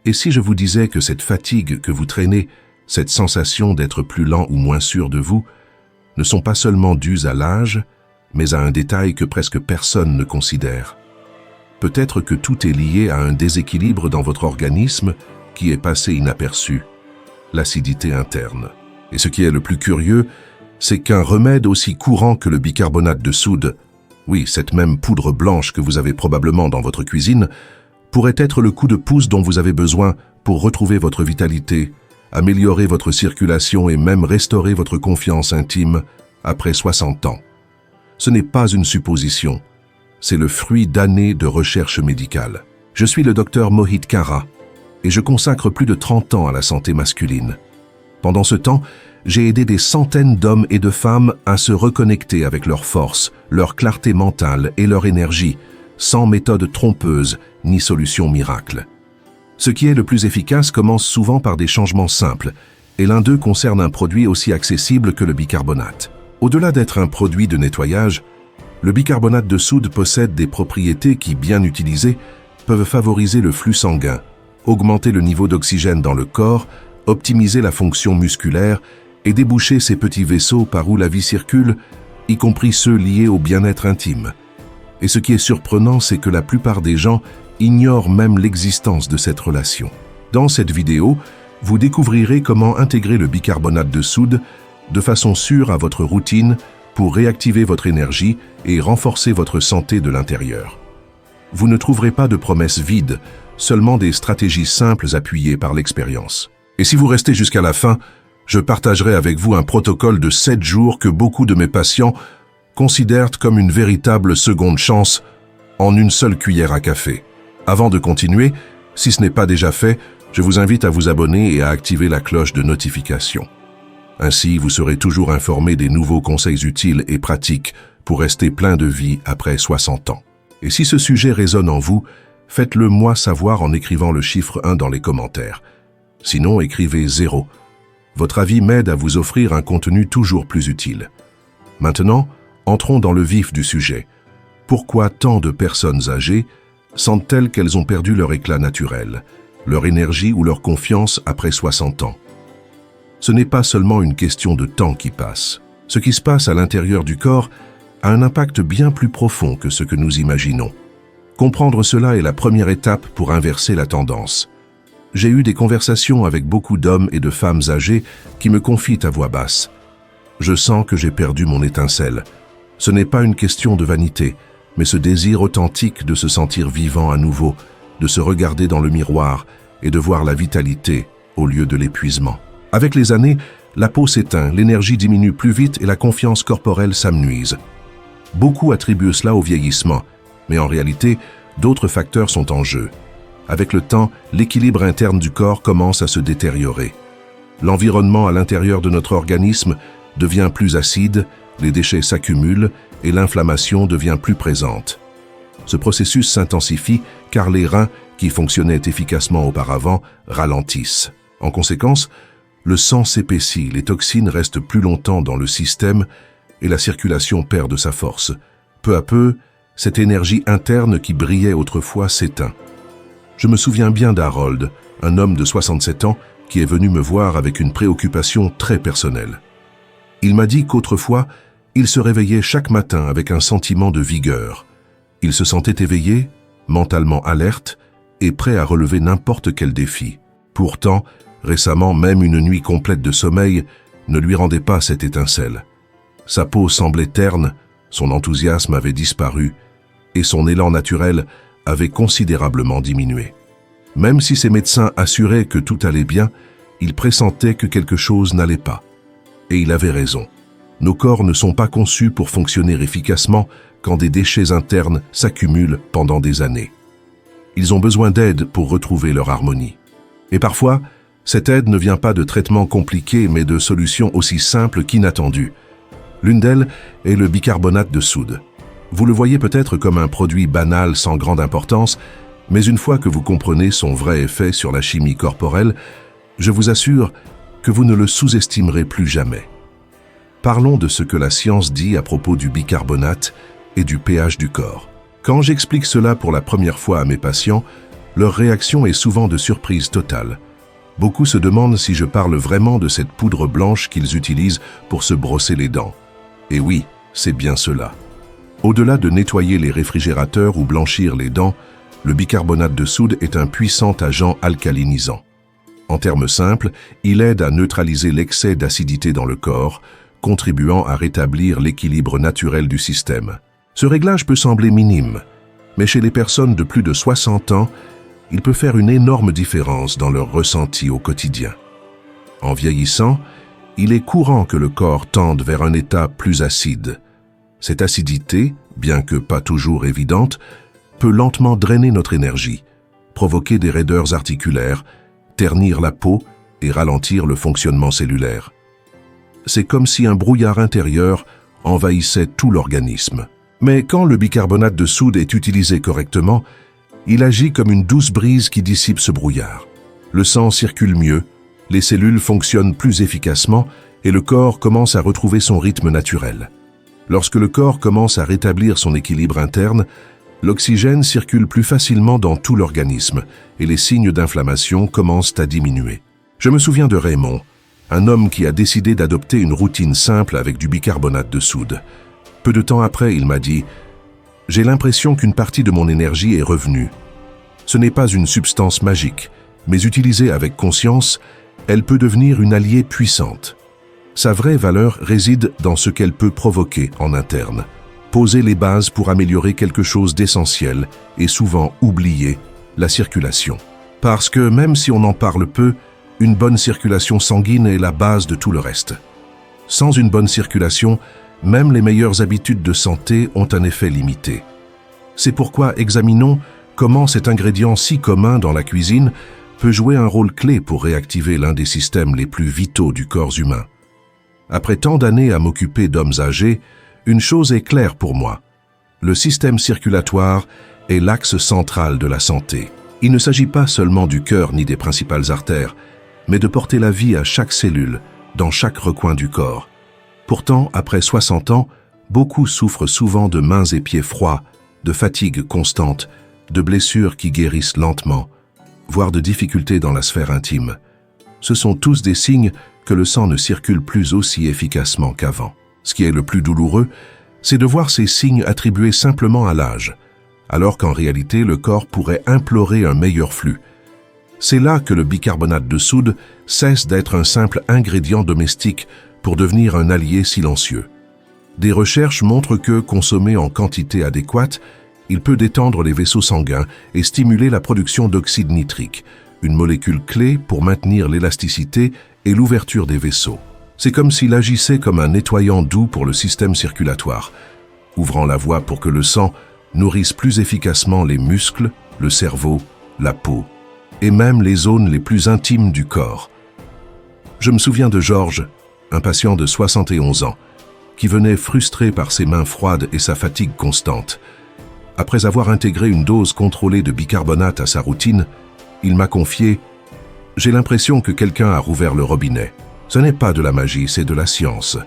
Et si je vous disais que cette fatigue que vous traînez, cette sensation d'être plus lent ou moins sûr de vous, ne sont pas seulement dues à l'âge, mais à un détail que presque personne ne considère. Peut-être que tout est lié à un déséquilibre dans votre organisme qui est passé inaperçu, l'acidité interne. Et ce qui est le plus curieux, c'est qu'un remède aussi courant que le bicarbonate de soude, oui, cette même poudre blanche que vous avez probablement dans votre cuisine, pourrait être le coup de pouce dont vous avez besoin pour retrouver votre vitalité, améliorer votre circulation et même restaurer votre confiance intime après 60 ans. Ce n'est pas une supposition, c'est le fruit d'années de recherche médicale. Je suis le docteur Mohit Kara et je consacre plus de 30 ans à la santé masculine. Pendant ce temps, j'ai aidé des centaines d'hommes et de femmes à se reconnecter avec leur force, leur clarté mentale et leur énergie, sans méthode trompeuse ni solution miracle. Ce qui est le plus efficace commence souvent par des changements simples, et l'un d'eux concerne un produit aussi accessible que le bicarbonate. Au-delà d'être un produit de nettoyage, le bicarbonate de soude possède des propriétés qui, bien utilisées, peuvent favoriser le flux sanguin, augmenter le niveau d'oxygène dans le corps, optimiser la fonction musculaire et déboucher ces petits vaisseaux par où la vie circule, y compris ceux liés au bien-être intime. Et ce qui est surprenant, c'est que la plupart des gens ignorent même l'existence de cette relation. Dans cette vidéo, vous découvrirez comment intégrer le bicarbonate de soude de façon sûre à votre routine pour réactiver votre énergie et renforcer votre santé de l'intérieur. Vous ne trouverez pas de promesses vides, seulement des stratégies simples appuyées par l'expérience. Et si vous restez jusqu'à la fin, je partagerai avec vous un protocole de 7 jours que beaucoup de mes patients considèrent comme une véritable seconde chance en une seule cuillère à café. Avant de continuer, si ce n'est pas déjà fait, je vous invite à vous abonner et à activer la cloche de notification. Ainsi, vous serez toujours informé des nouveaux conseils utiles et pratiques pour rester plein de vie après 60 ans. Et si ce sujet résonne en vous, faites-le moi savoir en écrivant le chiffre 1 dans les commentaires. Sinon, écrivez 0. Votre avis m'aide à vous offrir un contenu toujours plus utile. Maintenant, entrons dans le vif du sujet. Pourquoi tant de personnes âgées sentent-elles qu'elles ont perdu leur éclat naturel, leur énergie ou leur confiance après 60 ans? Ce n'est pas seulement une question de temps qui passe. Ce qui se passe à l'intérieur du corps a un impact bien plus profond que ce que nous imaginons. Comprendre cela est la première étape pour inverser la tendance. J'ai eu des conversations avec beaucoup d'hommes et de femmes âgés qui me confient à voix basse. Je sens que j'ai perdu mon étincelle. Ce n'est pas une question de vanité, mais ce désir authentique de se sentir vivant à nouveau, de se regarder dans le miroir et de voir la vitalité au lieu de l'épuisement. Avec les années, la peau s'éteint, l'énergie diminue plus vite et la confiance corporelle s'amenuise. Beaucoup attribuent cela au vieillissement, mais en réalité, d'autres facteurs sont en jeu. Avec le temps, l'équilibre interne du corps commence à se détériorer. L'environnement à l'intérieur de notre organisme devient plus acide, les déchets s'accumulent et l'inflammation devient plus présente. Ce processus s'intensifie car les reins, qui fonctionnaient efficacement auparavant, ralentissent. En conséquence, le sang s'épaissit, les toxines restent plus longtemps dans le système et la circulation perd de sa force. Peu à peu, cette énergie interne qui brillait autrefois s'éteint. Je me souviens bien d'Harold, un homme de 67 ans qui est venu me voir avec une préoccupation très personnelle. Il m'a dit qu'autrefois, il se réveillait chaque matin avec un sentiment de vigueur. Il se sentait éveillé, mentalement alerte et prêt à relever n'importe quel défi. Pourtant, récemment, même une nuit complète de sommeil ne lui rendait pas cette étincelle. Sa peau semblait terne, son enthousiasme avait disparu et son élan naturel avait considérablement diminué. Même si ses médecins assuraient que tout allait bien, il pressentait que quelque chose n'allait pas. Et il avait raison. Nos corps ne sont pas conçus pour fonctionner efficacement quand des déchets internes s'accumulent pendant des années. Ils ont besoin d'aide pour retrouver leur harmonie. Et parfois, cette aide ne vient pas de traitements compliqués, mais de solutions aussi simples qu'inattendues. L'une d'elles est le bicarbonate de soude. Vous le voyez peut-être comme un produit banal sans grande importance, mais une fois que vous comprenez son vrai effet sur la chimie corporelle, je vous assure que vous ne le sous-estimerez plus jamais. Parlons de ce que la science dit à propos du bicarbonate et du pH du corps. Quand j'explique cela pour la première fois à mes patients, leur réaction est souvent de surprise totale. Beaucoup se demandent si je parle vraiment de cette poudre blanche qu'ils utilisent pour se brosser les dents. Et oui, c'est bien cela. Au-delà de nettoyer les réfrigérateurs ou blanchir les dents, le bicarbonate de soude est un puissant agent alcalinisant. En termes simples, il aide à neutraliser l'excès d'acidité dans le corps, contribuant à rétablir l'équilibre naturel du système. Ce réglage peut sembler minime, mais chez les personnes de plus de 60 ans, il peut faire une énorme différence dans leur ressenti au quotidien. En vieillissant, il est courant que le corps tende vers un état plus acide. Cette acidité, bien que pas toujours évidente, peut lentement drainer notre énergie, provoquer des raideurs articulaires, ternir la peau et ralentir le fonctionnement cellulaire. C'est comme si un brouillard intérieur envahissait tout l'organisme. Mais quand le bicarbonate de soude est utilisé correctement, il agit comme une douce brise qui dissipe ce brouillard. Le sang circule mieux, les cellules fonctionnent plus efficacement et le corps commence à retrouver son rythme naturel. Lorsque le corps commence à rétablir son équilibre interne, l'oxygène circule plus facilement dans tout l'organisme et les signes d'inflammation commencent à diminuer. Je me souviens de Raymond, un homme qui a décidé d'adopter une routine simple avec du bicarbonate de soude. Peu de temps après, il m'a dit « J'ai l'impression qu'une partie de mon énergie est revenue. Ce n'est pas une substance magique, mais utilisée avec conscience, elle peut devenir une alliée puissante. Sa vraie valeur réside dans ce qu'elle peut provoquer en interne, poser les bases pour améliorer quelque chose d'essentiel et souvent oublié, la circulation. Parce que même si on en parle peu, une bonne circulation sanguine est la base de tout le reste. Sans une bonne circulation, même les meilleures habitudes de santé ont un effet limité. C'est pourquoi examinons comment cet ingrédient si commun dans la cuisine peut jouer un rôle clé pour réactiver l'un des systèmes les plus vitaux du corps humain. Après tant d'années à m'occuper d'hommes âgés, une chose est claire pour moi. Le système circulatoire est l'axe central de la santé. Il ne s'agit pas seulement du cœur ni des principales artères, mais de porter la vie à chaque cellule, dans chaque recoin du corps. Pourtant, après 60 ans, beaucoup souffrent souvent de mains et pieds froids, de fatigue constante, de blessures qui guérissent lentement, voire de difficultés dans la sphère intime. Ce sont tous des signes que le sang ne circule plus aussi efficacement qu'avant. Ce qui est le plus douloureux, c'est de voir ces signes attribués simplement à l'âge, alors qu'en réalité le corps pourrait implorer un meilleur flux. C'est là que le bicarbonate de soude cesse d'être un simple ingrédient domestique pour devenir un allié silencieux. Des recherches montrent que, consommé en quantité adéquate, il peut détendre les vaisseaux sanguins et stimuler la production d'oxyde nitrique, une molécule clé pour maintenir l'élasticité et l'ouverture des vaisseaux. C'est comme s'il agissait comme un nettoyant doux pour le système circulatoire, ouvrant la voie pour que le sang nourrisse plus efficacement les muscles, le cerveau, la peau, et même les zones les plus intimes du corps. Je me souviens de Georges, un patient de 71 ans, qui venait frustré par ses mains froides et sa fatigue constante. Après avoir intégré une dose contrôlée de bicarbonate à sa routine, il m'a confié « J'ai l'impression que quelqu'un a rouvert le robinet. Ce n'est pas de la magie, c'est de la science.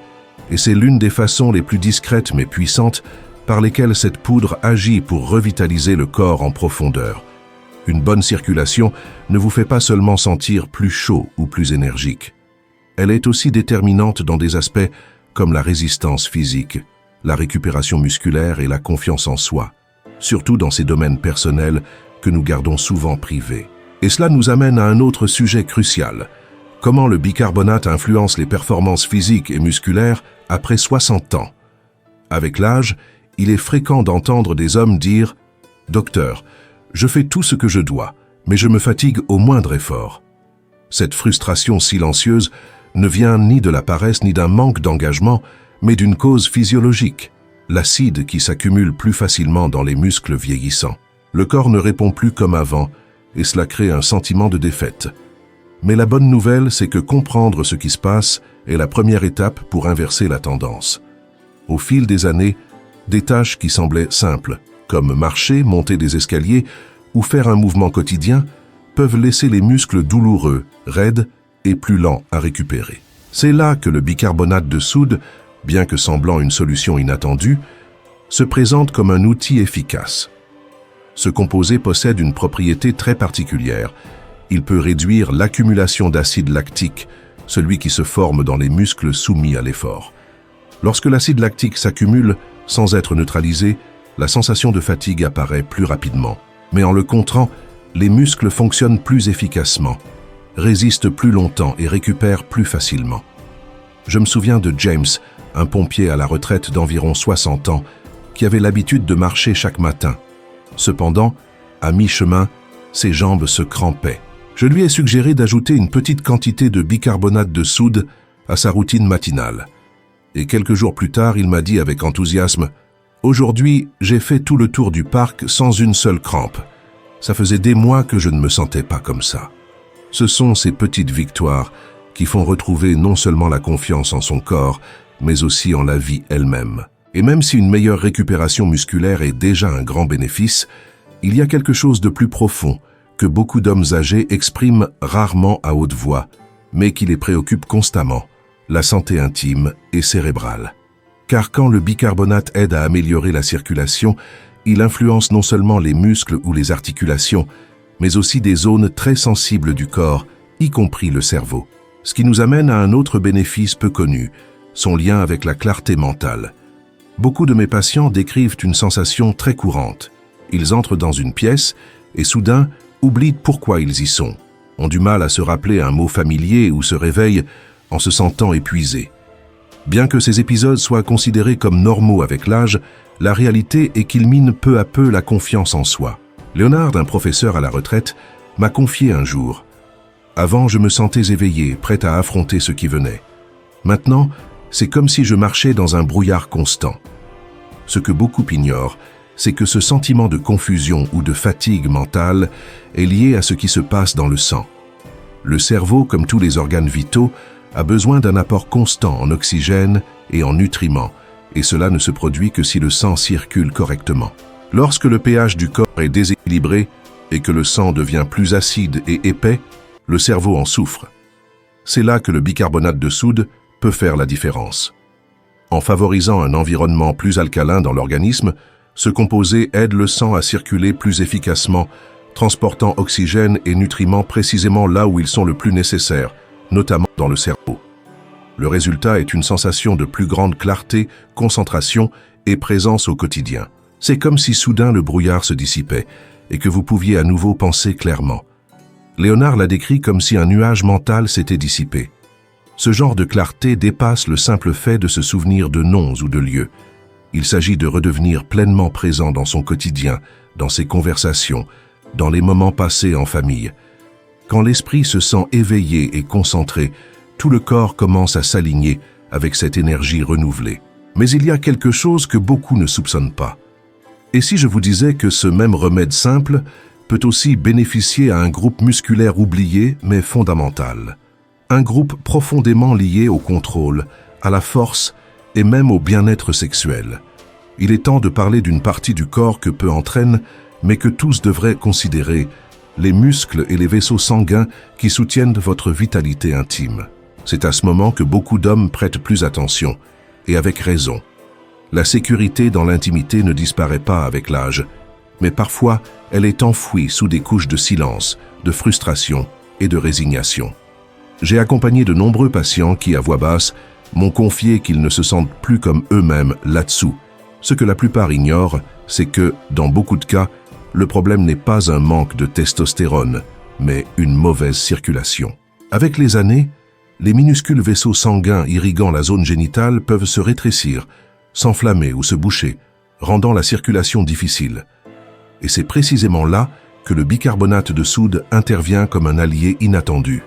Et c'est l'une des façons les plus discrètes mais puissantes par lesquelles cette poudre agit pour revitaliser le corps en profondeur. Une bonne circulation ne vous fait pas seulement sentir plus chaud ou plus énergique. Elle est aussi déterminante dans des aspects comme la résistance physique, la récupération musculaire et la confiance en soi, surtout dans ces domaines personnels que nous gardons souvent privés. Et cela nous amène à un autre sujet crucial. Comment le bicarbonate influence les performances physiques et musculaires après 60 ans? Avec l'âge, il est fréquent d'entendre des hommes dire « Docteur, je fais tout ce que je dois, mais je me fatigue au moindre effort. » Cette frustration silencieuse ne vient ni de la paresse ni d'un manque d'engagement, mais d'une cause physiologique, l'acide qui s'accumule plus facilement dans les muscles vieillissants. Le corps ne répond plus comme avant, et cela crée un sentiment de défaite. Mais la bonne nouvelle, c'est que comprendre ce qui se passe est la première étape pour inverser la tendance. Au fil des années, des tâches qui semblaient simples, comme marcher, monter des escaliers ou faire un mouvement quotidien, peuvent laisser les muscles douloureux, raides et plus lents à récupérer. C'est là que le bicarbonate de soude, bien que semblant une solution inattendue, se présente comme un outil efficace. Ce composé possède une propriété très particulière. Il peut réduire l'accumulation d'acide lactique, celui qui se forme dans les muscles soumis à l'effort. Lorsque l'acide lactique s'accumule sans être neutralisé, la sensation de fatigue apparaît plus rapidement. Mais en le contrant, les muscles fonctionnent plus efficacement, résistent plus longtemps et récupèrent plus facilement. Je me souviens de James, un pompier à la retraite d'environ 60 ans, qui avait l'habitude de marcher chaque matin. Cependant, à mi-chemin, ses jambes se crampaient. Je lui ai suggéré d'ajouter une petite quantité de bicarbonate de soude à sa routine matinale. Et quelques jours plus tard, il m'a dit avec enthousiasme « Aujourd'hui, j'ai fait tout le tour du parc sans une seule crampe. Ça faisait des mois que je ne me sentais pas comme ça. » Ce sont ces petites victoires qui font retrouver non seulement la confiance en son corps, mais aussi en la vie elle-même. Et même si une meilleure récupération musculaire est déjà un grand bénéfice, il y a quelque chose de plus profond que beaucoup d'hommes âgés expriment rarement à haute voix, mais qui les préoccupe constamment, la santé intime et cérébrale. Car quand le bicarbonate aide à améliorer la circulation, il influence non seulement les muscles ou les articulations, mais aussi des zones très sensibles du corps, y compris le cerveau. Ce qui nous amène à un autre bénéfice peu connu, son lien avec la clarté mentale. Beaucoup de mes patients décrivent une sensation très courante. Ils entrent dans une pièce et soudain oublient pourquoi ils y sont, ont du mal à se rappeler un mot familier ou se réveillent en se sentant épuisés. Bien que ces épisodes soient considérés comme normaux avec l'âge, la réalité est qu'ils minent peu à peu la confiance en soi. Léonard, un professeur à la retraite, m'a confié un jour « Avant, je me sentais éveillé, prêt à affronter ce qui venait. Maintenant, c'est comme si je marchais dans un brouillard constant. » Ce que beaucoup ignorent, c'est que ce sentiment de confusion ou de fatigue mentale est lié à ce qui se passe dans le sang. Le cerveau, comme tous les organes vitaux, a besoin d'un apport constant en oxygène et en nutriments, et cela ne se produit que si le sang circule correctement. Lorsque le pH du corps est déséquilibré et que le sang devient plus acide et épais, le cerveau en souffre. C'est là que le bicarbonate de soude peut faire la différence. En favorisant un environnement plus alcalin dans l'organisme, ce composé aide le sang à circuler plus efficacement, transportant oxygène et nutriments précisément là où ils sont le plus nécessaires, notamment dans le cerveau. Le résultat est une sensation de plus grande clarté, concentration et présence au quotidien. C'est comme si soudain le brouillard se dissipait et que vous pouviez à nouveau penser clairement. Léonard l'a décrit comme si un nuage mental s'était dissipé. Ce genre de clarté dépasse le simple fait de se souvenir de noms ou de lieux. Il s'agit de redevenir pleinement présent dans son quotidien, dans ses conversations, dans les moments passés en famille. Quand l'esprit se sent éveillé et concentré, tout le corps commence à s'aligner avec cette énergie renouvelée. Mais il y a quelque chose que beaucoup ne soupçonnent pas. Et si je vous disais que ce même remède simple peut aussi bénéficier à un groupe musculaire oublié mais fondamental. Un groupe profondément lié au contrôle, à la force et même au bien-être sexuel. Il est temps de parler d'une partie du corps que peu entraîne, mais que tous devraient considérer, les muscles et les vaisseaux sanguins qui soutiennent votre vitalité intime. C'est à ce moment que beaucoup d'hommes prêtent plus attention, et avec raison. La sécurité dans l'intimité ne disparaît pas avec l'âge, mais parfois elle est enfouie sous des couches de silence, de frustration et de résignation. J'ai accompagné de nombreux patients qui, à voix basse, m'ont confié qu'ils ne se sentent plus comme eux-mêmes là-dessous. Ce que la plupart ignorent, c'est que, dans beaucoup de cas, le problème n'est pas un manque de testostérone, mais une mauvaise circulation. Avec les années, les minuscules vaisseaux sanguins irriguant la zone génitale peuvent se rétrécir, s'enflammer ou se boucher, rendant la circulation difficile. Et c'est précisément là que le bicarbonate de soude intervient comme un allié inattendu.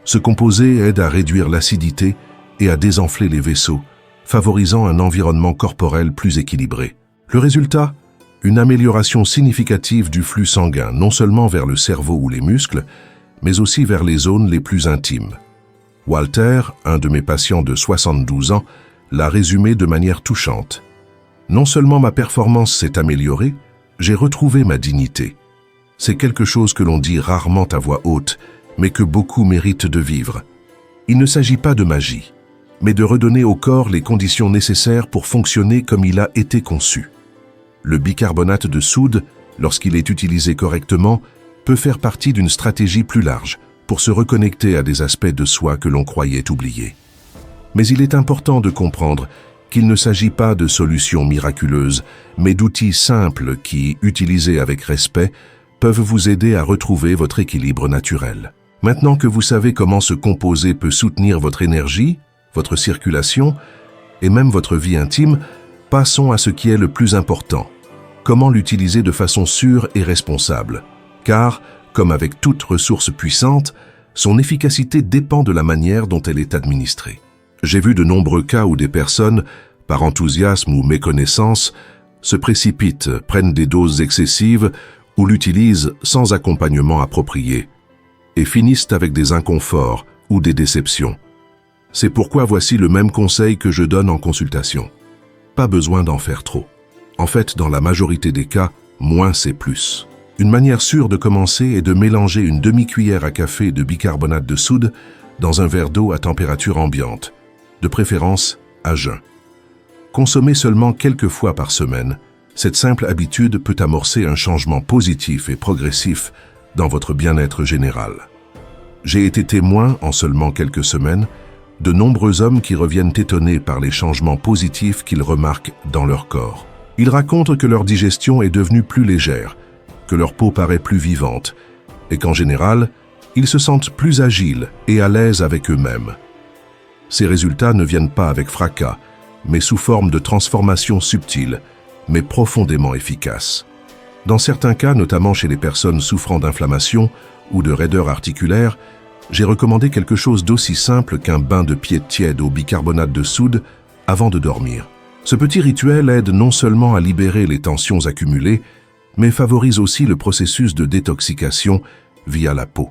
Ce composé aide à réduire l'acidité et à désenfler les vaisseaux, favorisant un environnement corporel plus équilibré. Le résultat ? Une amélioration significative du flux sanguin, non seulement vers le cerveau ou les muscles, mais aussi vers les zones les plus intimes. Walter, un de mes patients de 72 ans, l'a résumé de manière touchante. Non seulement ma performance s'est améliorée, j'ai retrouvé ma dignité. C'est quelque chose que l'on dit rarement à voix haute, mais que beaucoup méritent de vivre. Il ne s'agit pas de magie, mais de redonner au corps les conditions nécessaires pour fonctionner comme il a été conçu. Le bicarbonate de soude lorsqu'il est utilisé correctement, peut faire partie d'une stratégie plus large pour se reconnecter à des aspects de soi que l'on croyait oubliés. Mais il est important de comprendre qu'il ne s'agit pas de solutions miraculeuses, mais d'outils simples qui, utilisés avec respect, peuvent vous aider à retrouver votre équilibre naturel. Maintenant que vous savez comment ce composé peut soutenir votre énergie, votre circulation et même votre vie intime, passons à ce qui est le plus important. Comment l'utiliser de façon sûre et responsable. Car, comme avec toute ressource puissante, son efficacité dépend de la manière dont elle est administrée. J'ai vu de nombreux cas où des personnes, par enthousiasme ou méconnaissance, se précipitent, prennent des doses excessives ou l'utilisent sans accompagnement approprié et finissent avec des inconforts ou des déceptions. C'est pourquoi voici le même conseil que je donne en consultation. Pas besoin d'en faire trop. En fait, dans la majorité des cas, moins c'est plus. Une manière sûre de commencer est de mélanger une demi-cuillère à café de bicarbonate de soude dans un verre d'eau à température ambiante, de préférence à jeun. Consommez seulement quelques fois par semaine. Cette simple habitude peut amorcer un changement positif et progressif dans votre bien-être général. J'ai été témoin, en seulement quelques semaines, de nombreux hommes qui reviennent étonnés par les changements positifs qu'ils remarquent dans leur corps. Ils racontent que leur digestion est devenue plus légère, que leur peau paraît plus vivante, et qu'en général, ils se sentent plus agiles et à l'aise avec eux-mêmes. Ces résultats ne viennent pas avec fracas, mais sous forme de transformations subtiles, mais profondément efficaces. Dans certains cas, notamment chez les personnes souffrant d'inflammation ou de raideur articulaire, j'ai recommandé quelque chose d'aussi simple qu'un bain de pied tiède au bicarbonate de soude avant de dormir. Ce petit rituel aide non seulement à libérer les tensions accumulées, mais favorise aussi le processus de détoxication via la peau.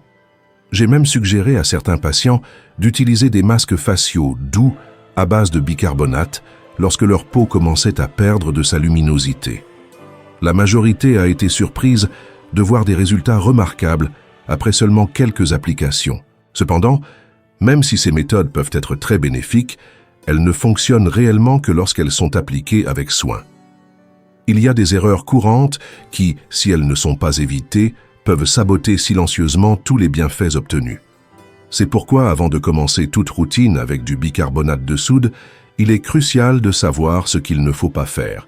J'ai même suggéré à certains patients d'utiliser des masques faciaux doux à base de bicarbonate lorsque leur peau commençait à perdre de sa luminosité. La majorité a été surprise de voir des résultats remarquables après seulement quelques applications. Cependant, même si ces méthodes peuvent être très bénéfiques, elles ne fonctionnent réellement que lorsqu'elles sont appliquées avec soin. Il y a des erreurs courantes qui, si elles ne sont pas évitées, peuvent saboter silencieusement tous les bienfaits obtenus. C'est pourquoi, avant de commencer toute routine avec du bicarbonate de soude, il est crucial de savoir ce qu'il ne faut pas faire.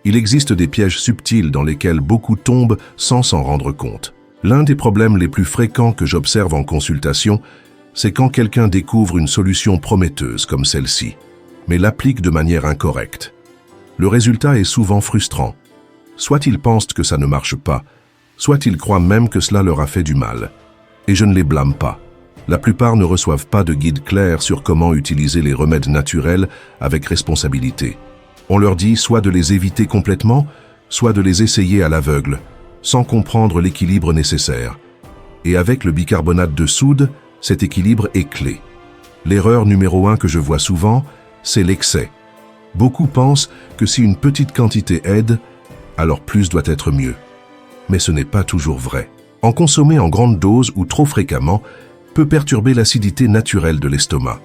Il existe des pièges subtils dans lesquels beaucoup tombent sans s'en rendre compte. L'un des problèmes les plus fréquents que j'observe en consultation, c'est quand quelqu'un découvre une solution prometteuse comme celle-ci, mais l'applique de manière incorrecte. Le résultat est souvent frustrant. Soit ils pensent que ça ne marche pas, soit ils croient même que cela leur a fait du mal. Et je ne les blâme pas. La plupart ne reçoivent pas de guide clair sur comment utiliser les remèdes naturels avec responsabilité. On leur dit soit de les éviter complètement, soit de les essayer à l'aveugle, sans comprendre l'équilibre nécessaire. Et avec le bicarbonate de soude, cet équilibre est clé. L'erreur numéro 1 que je vois souvent, c'est l'excès. Beaucoup pensent que si une petite quantité aide, alors plus doit être mieux. Mais ce n'est pas toujours vrai. En consommer en grande dose ou trop fréquemment peut perturber l'acidité naturelle de l'estomac,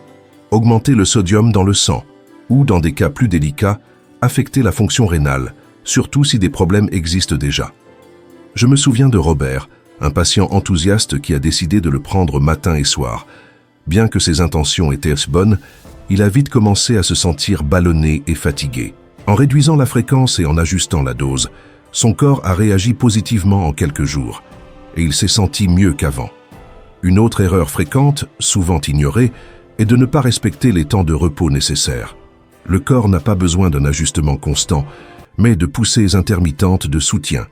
augmenter le sodium dans le sang ou, dans des cas plus délicats, affecter la fonction rénale, surtout si des problèmes existent déjà. Je me souviens de Robert, un patient enthousiaste qui a décidé de le prendre matin et soir. Bien que ses intentions étaient bonnes, il a vite commencé à se sentir ballonné et fatigué. En réduisant la fréquence et en ajustant la dose, son corps a réagi positivement en quelques jours, et il s'est senti mieux qu'avant. Une autre erreur fréquente, souvent ignorée, est de ne pas respecter les temps de repos nécessaires. Le corps n'a pas besoin d'un ajustement constant, mais de poussées intermittentes de soutien.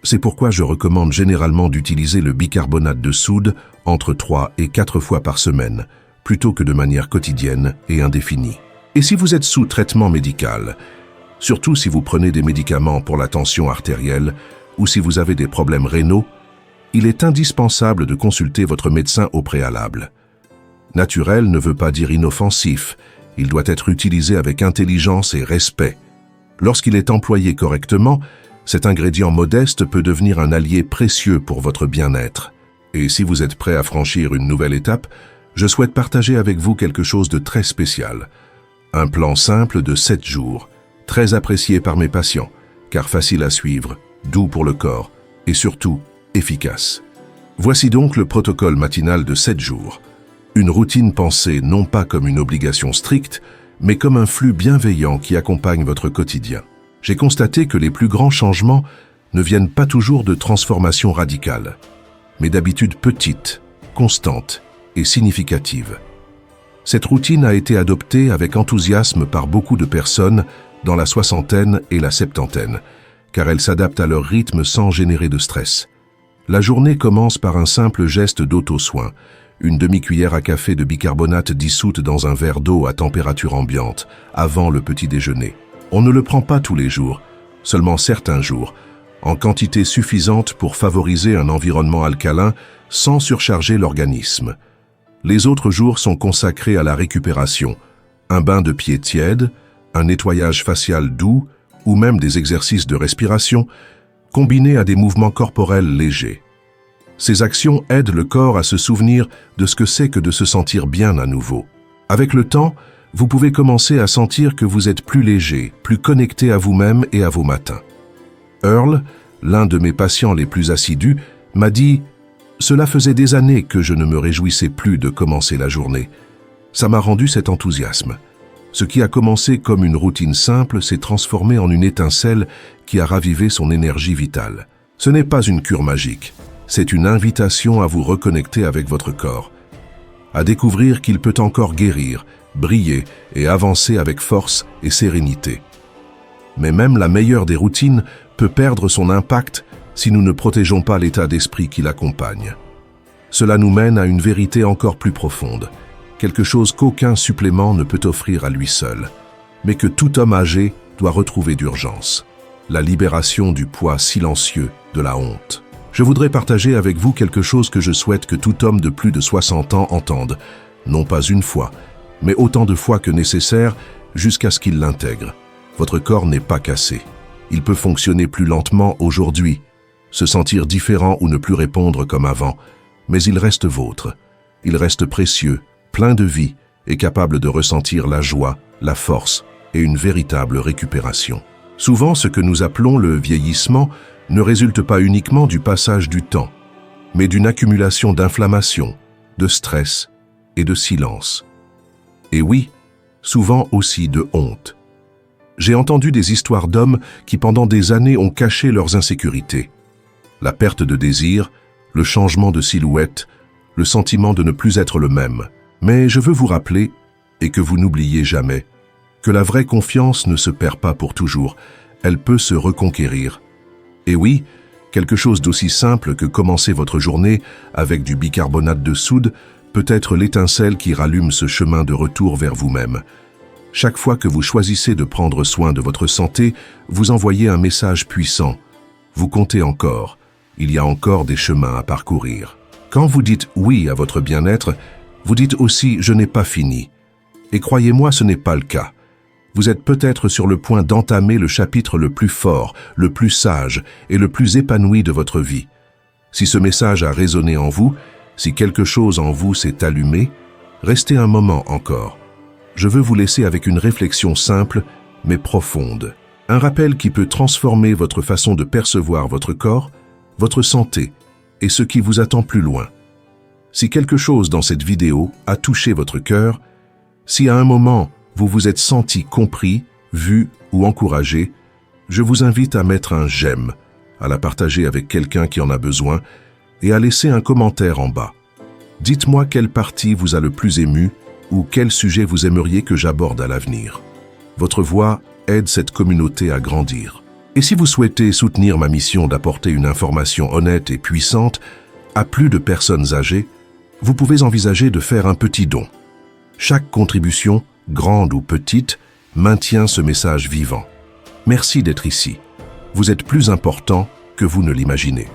C'est pourquoi je recommande généralement d'utiliser le bicarbonate de soude entre 3 et 4 fois par semaine, plutôt que de manière quotidienne et indéfinie. Et si vous êtes sous traitement médical, surtout si vous prenez des médicaments pour la tension artérielle ou si vous avez des problèmes rénaux, il est indispensable de consulter votre médecin au préalable. Naturel ne veut pas dire inoffensif, il doit être utilisé avec intelligence et respect. Lorsqu'il est employé correctement, cet ingrédient modeste peut devenir un allié précieux pour votre bien-être. Et si vous êtes prêt à franchir une nouvelle étape, je souhaite partager avec vous quelque chose de très spécial. Un plan simple de 7 jours, très apprécié par mes patients, car facile à suivre doux pour le corps et surtout efficace. Voici donc le protocole matinal de 7 jours. Une routine pensée non pas comme une obligation stricte, mais comme un flux bienveillant qui accompagne votre quotidien. J'ai constaté que les plus grands changements ne viennent pas toujours de transformations radicales, mais d'habitudes petites, constantes et significatives. Cette routine a été adoptée avec enthousiasme par beaucoup de personnes dans la soixantaine et la septantaine, car elle s'adapte à leur rythme sans générer de stress. La journée commence par un simple geste d'auto-soin, une demi-cuillère à café de bicarbonate dissoute dans un verre d'eau à température ambiante, avant le petit déjeuner. On ne le prend pas tous les jours, seulement certains jours, en quantité suffisante pour favoriser un environnement alcalin sans surcharger l'organisme. Les autres jours sont consacrés à la récupération, un bain de pieds tiède, un nettoyage facial doux ou même des exercices de respiration, combinés à des mouvements corporels légers. Ces actions aident le corps à se souvenir de ce que c'est que de se sentir bien à nouveau. Avec le temps, vous pouvez commencer à sentir que vous êtes plus léger, plus connecté à vous-même et à vos matins. Earl, l'un de mes patients les plus assidus, m'a dit « Cela faisait des années que je ne me réjouissais plus de commencer la journée. Ça m'a rendu cet enthousiasme. Ce qui a commencé comme une routine simple s'est transformé en une étincelle qui a ravivé son énergie vitale. Ce n'est pas une cure magique, c'est une invitation à vous reconnecter avec votre corps, à découvrir qu'il peut encore guérir, briller et avancer avec force et sérénité. Mais même la meilleure des routines peut perdre son impact si nous ne protégeons pas l'état d'esprit qui l'accompagne. Cela nous mène à une vérité encore plus profonde, quelque chose qu'aucun supplément ne peut offrir à lui seul, mais que tout homme âgé doit retrouver d'urgence: la libération du poids silencieux de la honte. Je voudrais partager avec vous quelque chose que je souhaite que tout homme de plus de 60 ans entende, non pas une fois, mais autant de fois que nécessaire jusqu'à ce qu'il l'intègre. Votre corps n'est pas cassé. Il peut fonctionner plus lentement aujourd'hui, se sentir différent ou ne plus répondre comme avant, mais il reste vôtre. Il reste précieux, plein de vie et capable de ressentir la joie, la force et une véritable récupération. Souvent, ce que nous appelons le vieillissement ne résulte pas uniquement du passage du temps, mais d'une accumulation d'inflammation, de stress et de silence. Et oui, souvent aussi de honte. J'ai entendu des histoires d'hommes qui pendant des années ont caché leurs insécurités. La perte de désir, le changement de silhouette, le sentiment de ne plus être le même. Mais je veux vous rappeler, et que vous n'oubliez jamais, que la vraie confiance ne se perd pas pour toujours, elle peut se reconquérir. Et oui, quelque chose d'aussi simple que commencer votre journée avec du bicarbonate de soude peut être l'étincelle qui rallume ce chemin de retour vers vous-même. Chaque fois que vous choisissez de prendre soin de votre santé, vous envoyez un message puissant. Vous comptez encore, il y a encore des chemins à parcourir. Quand vous dites oui à votre bien-être, vous dites aussi « je n'ai pas fini ». Et croyez-moi, ce n'est pas le cas. Vous êtes peut-être sur le point d'entamer le chapitre le plus fort, le plus sage et le plus épanoui de votre vie. Si ce message a résonné en vous, si quelque chose en vous s'est allumé, restez un moment encore. Je veux vous laisser avec une réflexion simple mais profonde. Un rappel qui peut transformer votre façon de percevoir votre corps, votre santé et ce qui vous attend plus loin. Si quelque chose dans cette vidéo a touché votre cœur, si à un moment vous vous êtes senti compris, vu ou encouragé, je vous invite à mettre un j'aime, à la partager avec quelqu'un qui en a besoin et à laisser un commentaire en bas. Dites-moi quelle partie vous a le plus ému ou quel sujet vous aimeriez que j'aborde à l'avenir. Votre voix aide cette communauté à grandir. Et si vous souhaitez soutenir ma mission d'apporter une information honnête et puissante à plus de personnes âgées, vous pouvez envisager de faire un petit don. Chaque contribution, grande ou petite, maintient ce message vivant. Merci d'être ici. Vous êtes plus important que vous ne l'imaginez.